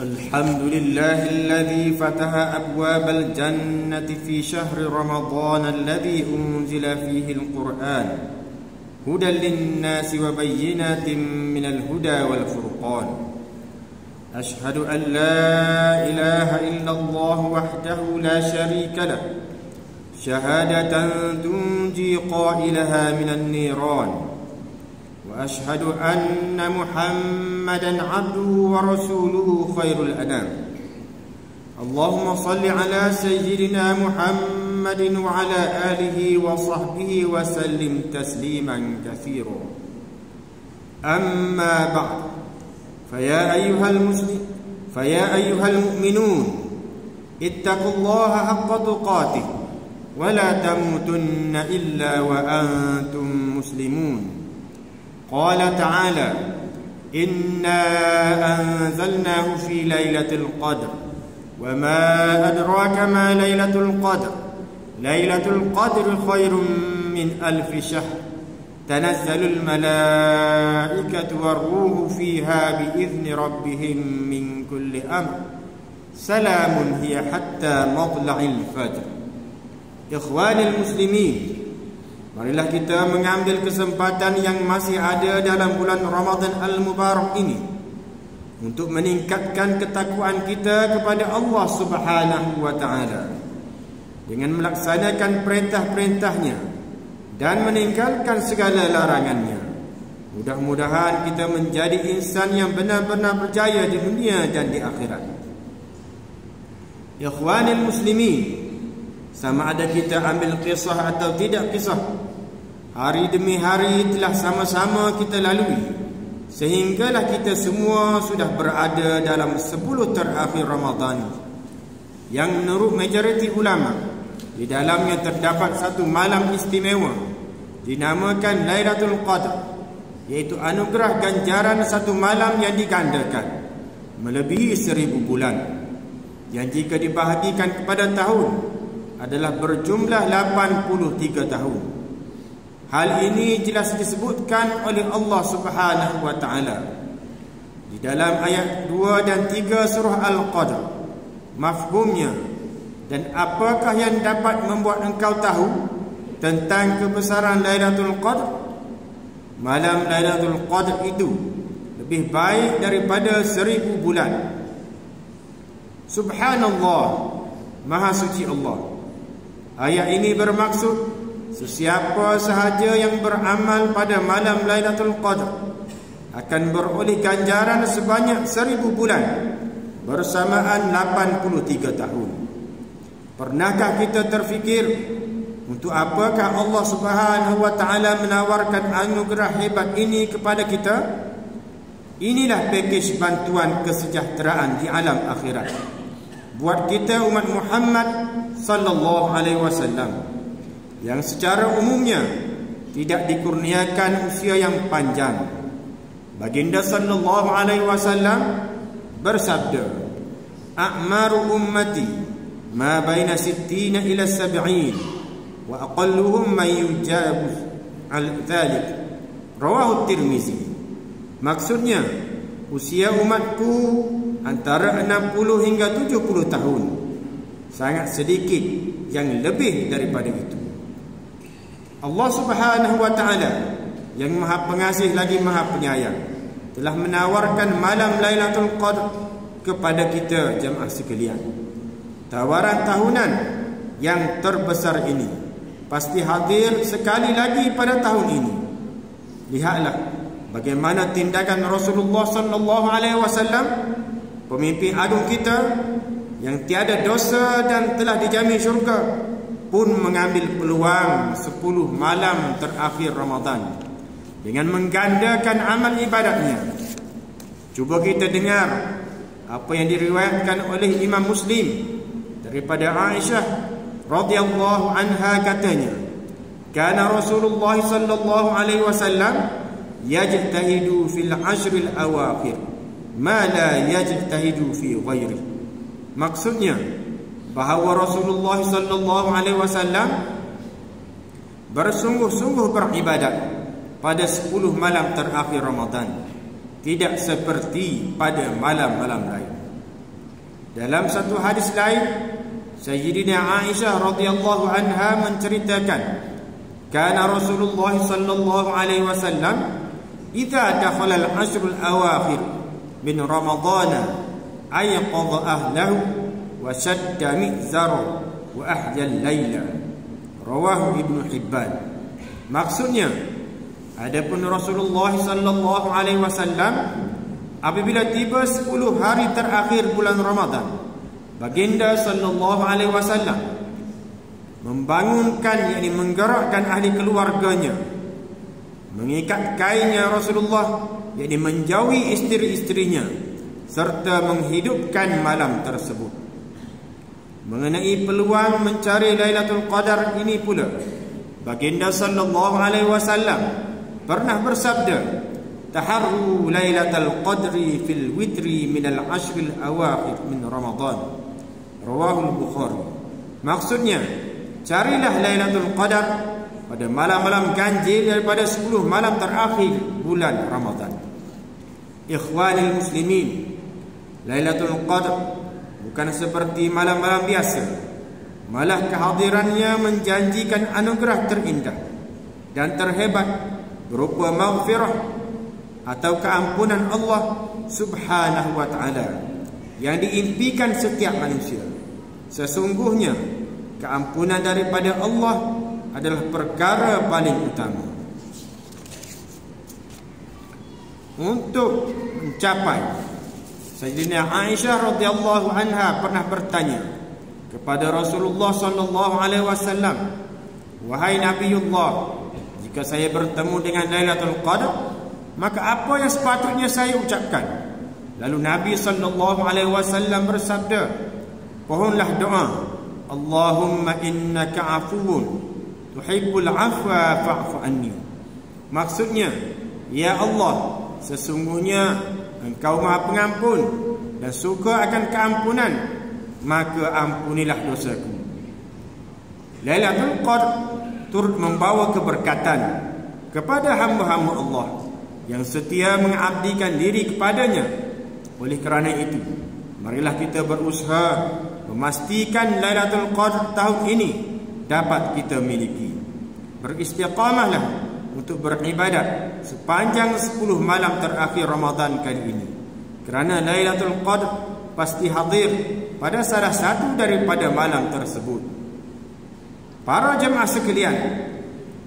الحمد لله الذي فتح أبواب الجنة في شهر رمضان الذي أنزل فيه القرآن هدى للناس وبينات من الهدى والفرقان. أشهد أن لا إله إلا الله وحده لا شريك له شهادة تنجي قائلها من النيران، وأشهد أن محمدا عبده ورسوله خير الأنام. اللهم صل على سيدنا محمد وعلى آله وصحبه وسلم تسليما كثيرا. أما بعد، فيا أيها المؤمنون اتقوا الله حق تقاته ولا تموتن إلا وأنتم مسلمون. قال تعالى: إنا أنزلناه في ليلة القدر وما أدراك ما ليلة القدر ليلة القدر خير من 1000 شهر تنزل الملائكة والروح فيها بإذن ربهم من كل أمر سلام هي حتى مطلع الفجر. إخواني المسلمين, marilah kita mengambil kesempatan yang masih ada dalam bulan Ramadan Al-Mubarak ini untuk meningkatkan ketakwaan kita kepada Allah Subhanahu wa Ta'ala dengan melaksanakan perintah-perintahnya dan meninggalkan segala larangannya. Mudah-mudahan kita menjadi insan yang benar-benar berjaya di dunia dan di akhirat. Ikhwanil muslimin, sama ada kita ambil kisah atau tidak kisah, hari demi hari telah sama-sama kita lalui, sehinggalah kita semua sudah berada dalam 10 terakhir Ramadan yang menurut majoriti ulama di dalamnya terdapat satu malam istimewa dinamakan Lailatul Qadar, iaitu anugerah ganjaran satu malam yang digandakan melebihi 1000 bulan, yang jika dibahagikan kepada tahun adalah berjumlah 83 tahun. Hal ini jelas disebutkan oleh Allah Subhanahu wa Ta'ala di dalam ayat 2 dan 3 surah Al-Qadr. Mafhumnya, dan apakah yang dapat membuat engkau tahu tentang kebesaran Lailatul Qadr? Malam Lailatul Qadr itu lebih baik daripada 1000 bulan. Subhanallah, Maha Suci Allah. Ayat ini bermaksud sesiapa sahaja yang beramal pada malam Lailatul Qadr akan beroleh ganjaran sebanyak 1000 bulan bersamaan 83 tahun. Pernahkah kita terfikir untuk apakah Allah Subhanahu wa Ta'ala menawarkan anugerah hebat ini kepada kita? Inilah pakej bantuan kesejahteraan di alam akhirat buat kita umat Muhammad sallallahu alaihi wasallam yang secara umumnya tidak dikurniakan usia yang panjang. Baginda sallallahu alaihi wasallam bersabda, "A'maru ummati ma baina 60 ila 70 wa aqalluhum man yujabu al-dzalik." Rawahu Tirmizi. Maksudnya, usia umatku antara 60 hingga 70 tahun. Sangat sedikit yang lebih daripada itu. Allah Subhanahu wa Ta'ala yang Maha Pengasih lagi Maha Penyayang telah menawarkan malam Lailatul Qadr kepada kita jemaah sekalian. Tawaran tahunan yang terbesar ini pasti hadir sekali lagi pada tahun ini. Lihatlah bagaimana tindakan Rasulullah sallallahu alaihi wasallam, pemimpin agung kita yang tiada dosa dan telah dijamin syurga, pun mengambil peluang 10 malam terakhir Ramadan dengan menggandakan amal ibadatnya. Cuba kita dengar apa yang diriwayatkan oleh Imam Muslim daripada Aisyah radhiyallahu anha, katanya, kana Rasulullah sallallahu alaihi wasallam yajtahidu fil 10 al-awakhir ma la yajtahidu fi ghairihi. Maksudnya bahawa Rasulullah sallallahu alaihi wasallam bersungguh-sungguh beribadat pada 10 malam terakhir Ramadan, tidak seperti pada malam-malam lain. Dalam satu hadis lain, Sayyidina Aisyah radhiyallahu anha menceritakan, kana Rasulullah sallallahu alaihi wasallam idza dakhala al-ashr al-awakhir min Ramadhan ayqadha ahlahu wa shadda mi'zara wa ahya al-laila. Rawahu Ibnu Hibban. Maksudnya, adapun Rasulullah sallallahu alaihi wasallam apabila tiba 10 hari terakhir bulan Ramadan, baginda sallallahu alaihi wasallam membangunkan, yakni menggerakkan ahli keluarganya, mengikat kainnya Rasulullah, yakni menjauhi isteri-isterinya, serta menghidupkan malam tersebut. Mengenai peluang mencari Lailatul Qadar ini pula, baginda sallallahu alaihi wasallam pernah bersabda, taharru Lailatul Qadri fil witri min al-ashr al-awakhir min Ramadan. Rawahul Bukhari. Maksudnya, carilah Lailatul Qadar pada malam-malam ganjil daripada 10 malam terakhir bulan Ramadan. Ikhwanil muslimin, Lailatul Qadar bukan seperti malam-malam biasa. Malah kehadirannya menjanjikan anugerah terindah dan terhebat berupa maghfirah atau keampunan Allah Subhanahu wa ta'ala yang diimpikan setiap manusia. Sesungguhnya keampunan daripada Allah adalah perkara paling utama. Untuk mencapai, Sayyidina Aisyah radhiyallahu anha pernah bertanya kepada Rasulullah sallallahu alaihi wasallam, wahai Nabiullah, jika saya bertemu dengan Lailatul Qadar, maka apa yang sepatutnya saya ucapkan? Lalu Nabi sallallahu alaihi wasallam bersabda, pohonlah doa, Allahumma innaka afuwun tuhibbul afwa fa'fu anni. Maksudnya, ya Allah, sesungguhnya Engkau Maha Pengampun dan suka akan keampunan, maka ampunilah dosaku. Lailatul Qadar turut membawa keberkatan kepada hamba-hamba Allah yang setia mengabdikan diri kepadanya. Oleh kerana itu, marilah kita berusaha memastikan Lailatul Qadar tahun ini dapat kita miliki. Beristiqamahlah untuk beribadat sepanjang 10 malam terakhir Ramadan kali ini, kerana Lailatul Qadar pasti hadir pada salah satu daripada malam tersebut. Para jemaah sekalian,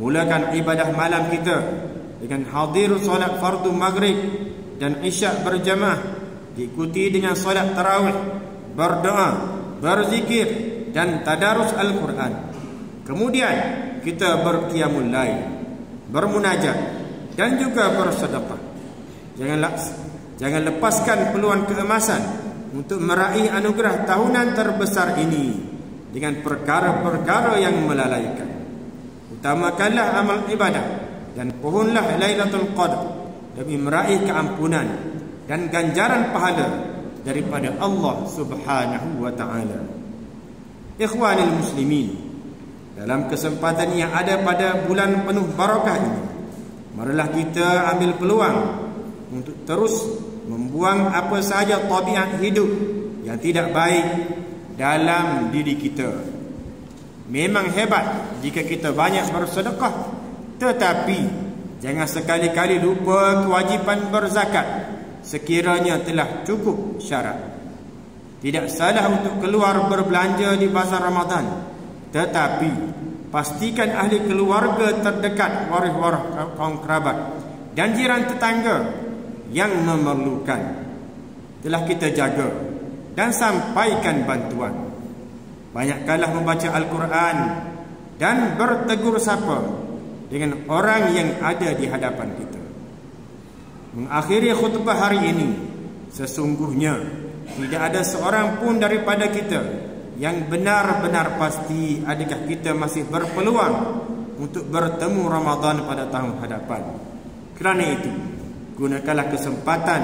mulakan ibadah malam kita dengan hadir solat fardu maghrib dan isyak berjamaah, diikuti dengan solat tarawih, berdoa, berzikir dan tadarus Al-Quran. Kemudian kita berqiyamul lail, bermunajat dan juga bersedekah. Jangan lepaskan peluang keemasan untuk meraih anugerah tahunan terbesar ini dengan perkara-perkara yang melalaikan. Utamakanlah amal ibadah dan pohonlah Lailatul Qadar demi meraih keampunan dan ganjaran pahala daripada Allah Subhanahu wa ta'ala. Ikhwanil muslimin, dalam kesempatan yang ada pada bulan penuh barakah ini, marilah kita ambil peluang untuk terus membuang apa sahaja tabiat hidup yang tidak baik dalam diri kita. Memang hebat jika kita banyak bersedekah, tetapi jangan sekali-kali lupa kewajipan berzakat sekiranya telah cukup syarat. Tidak salah untuk keluar berbelanja di bazar Ramadan, tetapi pastikan ahli keluarga terdekat, waris-waris kaum kerabat dan jiran tetangga yang memerlukan telah kita jaga dan sampaikan bantuan. Banyakkanlah membaca Al-Quran dan bertegur sapa dengan orang yang ada di hadapan kita. Mengakhiri khutbah hari ini, sesungguhnya tidak ada seorang pun daripada kita yang benar-benar pasti adakah kita masih berpeluang untuk bertemu Ramadan pada tahun hadapan. Kerana itu, gunakanlah kesempatan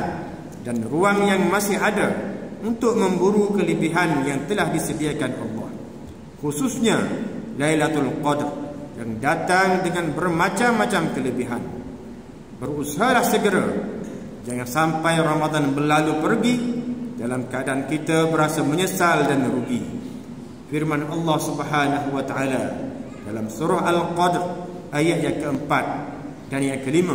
dan ruang yang masih ada untuk memburu kelebihan yang telah disediakan Allah, khususnya Lailatul Qadar yang datang dengan bermacam-macam kelebihan. Berusahalah segera, jangan sampai Ramadan berlalu pergi dalam keadaan kita berasa menyesal dan rugi. Firman Allah Subhanahu wa taala dalam surah Al-Qadr ayat yang keempat dan yang kelima,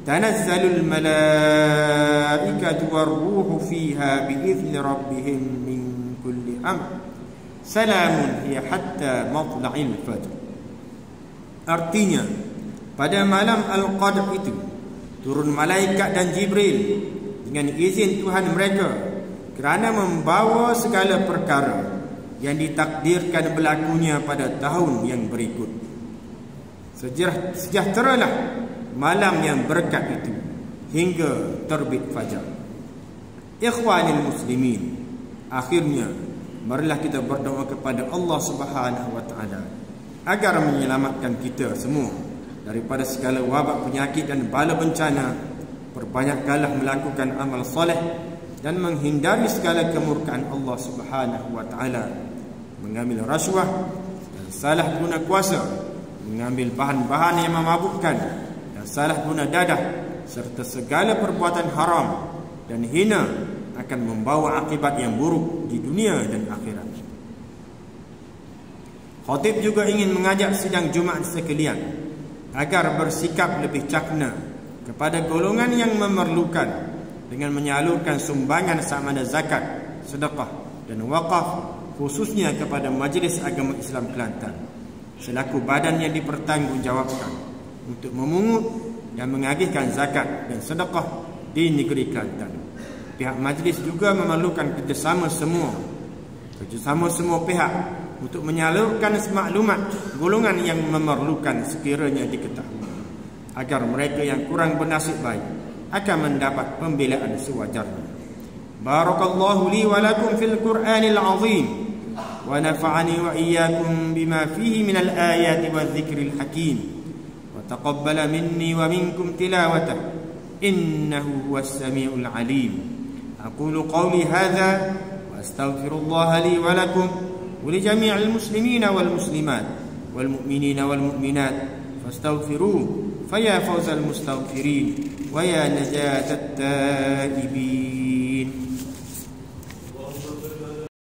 tanazzalul malaikatu war-ruhu fiha bi'izni rabbihim min kulli amr salamun hiya hatta matla'il fajr. Artinya, pada malam Al-Qadr itu turun malaikat dan Jibril dengan izin Tuhan mereka kerana membawa segala perkara yang ditakdirkan berlakunya pada tahun yang berikut. Sejahteralah malam yang berkat itu hingga terbit fajar. Ikhwanil muslimin, akhirnya marilah kita berdoa kepada Allah Subhanahu wa taala agar menyelamatkan kita semua daripada segala wabak penyakit dan bala bencana. Perbanyakkanlah melakukan amal soleh dan menghindari segala kemurkaan Allah Subhanahu wa taala, mengambil rasuah dan salah guna kuasa, mengambil bahan-bahan yang memabukkan dan salah guna dadah, serta segala perbuatan haram dan hina akan membawa akibat yang buruk di dunia dan akhirat. Khatib juga ingin mengajak sidang Jumaat sekalian agar bersikap lebih cakna kepada golongan yang memerlukan dengan menyalurkan sumbangan sama ada zakat, sedekah dan wakaf, khususnya kepada Majlis Agama Islam Kelantan selaku badan yang dipertanggungjawabkan untuk memungut dan mengagihkan zakat dan sedekah di negeri Kelantan. Pihak majlis juga memerlukan kerjasama semua pihak untuk menyalurkan maklumat golongan yang memerlukan sekiranya diketahui, agar mereka yang kurang bernasib baik akan mendapat pembelaan sewajarnya. Barakallahu li wa lakum fil Qur'anil azim wa nafa'ani wa iyyakum bima fihi minal ayati wadh-dhikril hakim wa taqabbala minni wa minkum tilawatahu innahu huwas samiul alim. Aqulu qawli hadha wa astaghfirullaha li wa lakum wa li jami'il muslimina wal muslimat wal mu'minina wal mu'minat fastaghfiruhu faya fawzal mustaghfirin wa ya najatat taibin.